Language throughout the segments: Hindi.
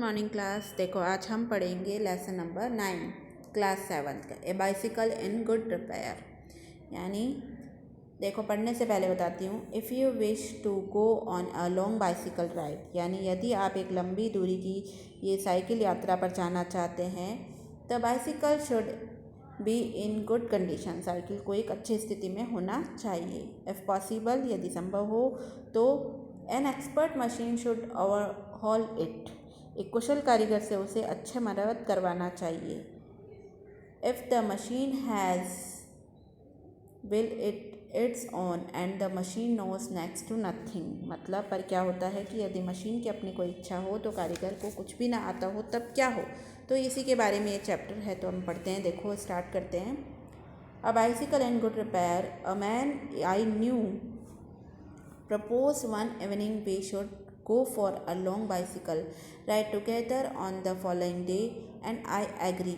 Morning class. देखो आज हम पढ़ेंगे लेसन नंबर 9 क्लास 7 का a bicycle in good repair. यानी देखो पढ़ने से पहले बताती हूँ। If you wish to go on a long bicycle ride, यानी यदि आप एक लंबी दूरी की ये साइकिल यात्रा पर जाना चाहते हैं, the bicycle should be in good condition. Cycle को एक अच्छी स्थिति में होना चाहिए। इफ़ पॉसिबल, यदि संभव हो तो an expert machine should overhaul it. एक कुशल कारीगर से उसे अच्छे मरम्मत करवाना चाहिए। If the machine has will its on and the machine knows next to nothing. मतलब पर क्या होता है कि यदि मशीन की अपनी कोई इच्छा हो तो कारीगर को कुछ भी ना आता हो तब क्या हो। तो इसी के बारे में ये चैप्टर है, तो हम पढ़ते हैं। देखो स्टार्ट करते हैं। A bicycle in good repair, a man I knew proposed one evening we should go for a long bicycle ride together on the following day and I agree।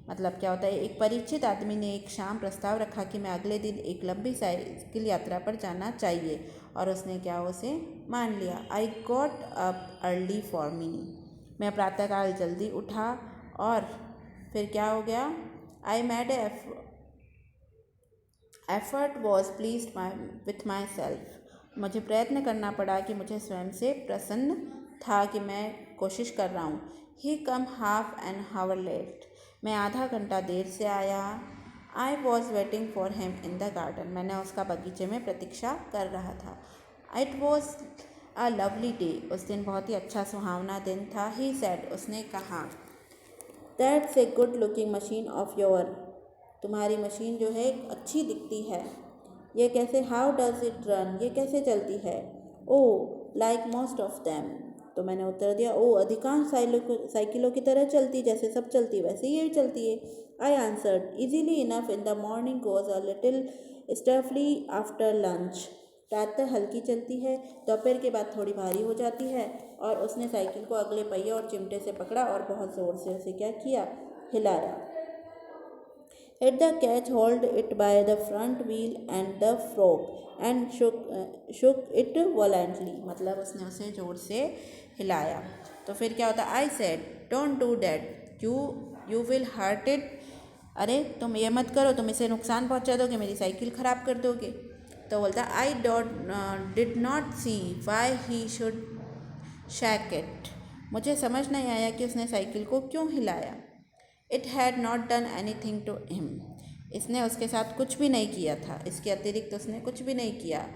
मतलब क्या होता है, एक परिचित आदमी ने एक शाम प्रस्ताव रखा कि मैं अगले दिन एक लंबी साइकिल यात्रा पर जाना चाहिए, और उसने क्या उसे मान लिया। I got up early for me, मैं प्रातःकाल जल्दी उठा और फिर क्या हो गया। I made effort was pleased with my self, मुझे प्रयत्न करना पड़ा कि मुझे स्वयं से प्रसन्न था कि मैं कोशिश कर रहा हूँ। ही कम हाफ एन हावर लेट, मैं आधा घंटा देर से आया। I was waiting for him in the garden, मैंने उसका बगीचे में प्रतीक्षा कर रहा था। It was a lovely day, उस दिन बहुत ही अच्छा सुहावना दिन था। ही सेड, उसने कहा। That's a good looking machine of your, तुम्हारी मशीन जो है अच्छी दिखती है। ये कैसे, हाउ डज इट रन, ये कैसे चलती है। ओ लाइक मोस्ट ऑफ दैम, तो मैंने उत्तर दिया ओ अधिकांश साइकिलों की तरह चलती, जैसे सब चलती वैसे ये चलती है। I answered easily enough in the morning, goes a little stuffily after lunch, प्रातः हल्की चलती है, दोपहर के बाद थोड़ी भारी हो जाती है। और उसने साइकिल को अगले पहिए और चिमटे से पकड़ा और बहुत ज़ोर से उसे क्या किया, हिलाया। At the catch, hold it by the front wheel and the fork and shook it violently। मतलब उसने उसे जोर से हिलाया। तो फिर क्या होता, I said don't do that, you will hurt it, अरे तुम ये मत करो, तुम इसे नुकसान पहुंचा दोगे, मेरी साइकिल ख़राब कर दोगे। तो बोलता I did not see why he should shake it, मुझे समझ नहीं आया कि उसने साइकिल को क्यों हिलाया। It had not done anything to him, इसने उसके साथ कुछ भी नहीं किया था, इसके अतिरिक्त उसने कुछ भी नहीं किया।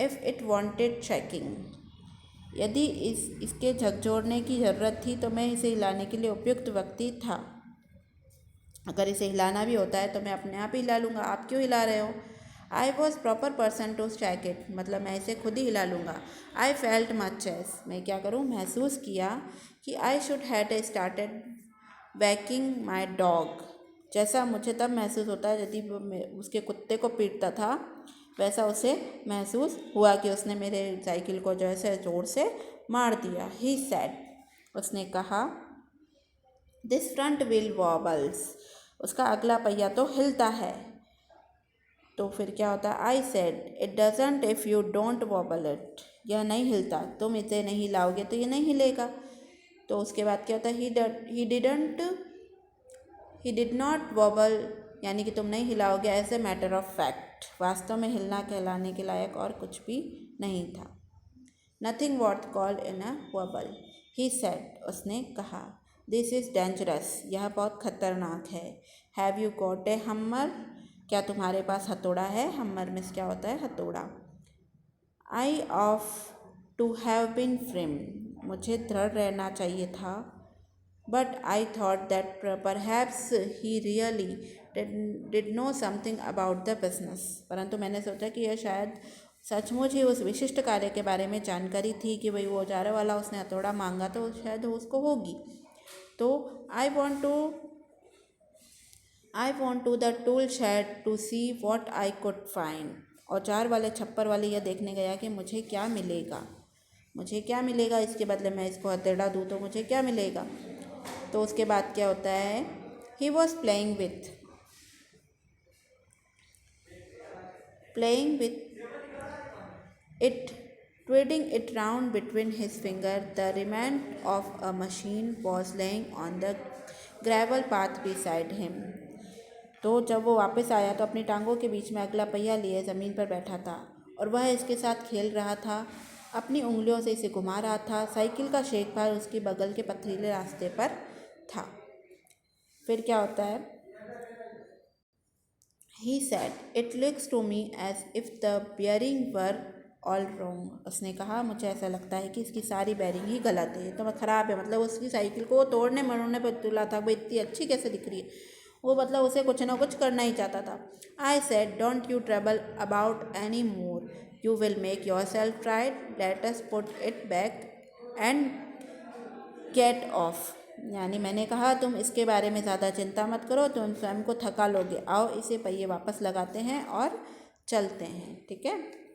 इफ़ इट वॉन्टेड शेकिंग, यदि इसके झकझोरने की ज़रूरत थी तो मैं इसे हिलाने के लिए उपयुक्त व्यक्ति था। अगर इसे हिलाना भी होता है तो मैं अपने आप ही हिला लूँगा, आप क्यों हिला रहे हो। I was proper person to shake it, मतलब मैं इसे खुद ही हिला लूँगा। आई फेल्ट मच एस, मैं क्या करूँ, महसूस किया कि I should had started walking my dog, जैसा मुझे तब महसूस होता है यदि उसके कुत्ते को पीटता था, वैसा उसे महसूस हुआ कि उसने मेरे साइकिल को जो है जोर से मार दिया। ही सेड, उसने कहा। दिस फ्रंट व्हील वॉबल्स, उसका अगला पहिया तो हिलता है। तो फिर क्या होता है, I said it doesn't if you don't vowel it, यह नहीं हिलता, तुम इसे नहीं हिलाओगे तो ये नहीं हिलेगा। तो उसके बाद क्या होता है, ही डिड नॉट वॉबल, यानी कि तुम नहीं हिलाओगे as a matter of fact, वास्तव में हिलना कहलाने के लायक और कुछ भी नहीं था। Nothing worth call in a vowel, he said, उसने कहा। दिस इज़ डेंजरस, यह बहुत खतरनाक है। हैव यू गॉट ए हम्मर, क्या तुम्हारे पास हथौड़ा है। हम्मर में क्या होता है, हथौड़ा। I ought to have been firm, मुझे दृढ़ रहना चाहिए था। But I thought that perhaps he really did know something about the business, परंतु मैंने सोचा कि यह शायद सचमुच ही उस विशिष्ट कार्य के बारे में जानकारी थी कि भाई वो जार वाला उसने हथौड़ा मांगा तो शायद उसको होगी। तो I want to the tool shed to see what I could find, औजार वाले छप्पर वाले यह देखने गया कि मुझे क्या मिलेगा, इसके बदले मैं इसको हथौड़ा दूँ तो मुझे क्या मिलेगा। तो उसके बाद क्या होता है, he was playing with it Twiddling it round between his fingers, the remnant of a machine was laying on the gravel path beside him. तो जब वो वापस आया तो अपनी टांगों के बीच में अगला पहिया लिए ज़मीन पर बैठा था और वह इसके साथ खेल रहा था, अपनी उंगलियों से इसे घुमा रहा था। साइकिल का शेक भार उसके बगल के पथरीले रास्ते पर था। फिर क्या होता है? He said, "It looks to me as if the bearing were all wrong." उसने कहा, मुझे ऐसा लगता है कि इसकी सारी बेयरिंग ही गलत है, तो ख़राब है। मतलब उसकी साइकिल को वो तोड़ने मरोड़ने पर तुला था, वो इतनी अच्छी कैसे दिख रही है। वो मतलब उसे कुछ ना कुछ करना ही चाहता था। I said, "Don't you trouble about any more. You will make yourself tired. Let us put it back and get off." यानी मैंने कहा, तुम इसके बारे में ज़्यादा चिंता मत करो, तुम स्वयं को थका लोगे। आओ इसे पहिए वापस लगाते हैं और चलते हैं। ठीक है।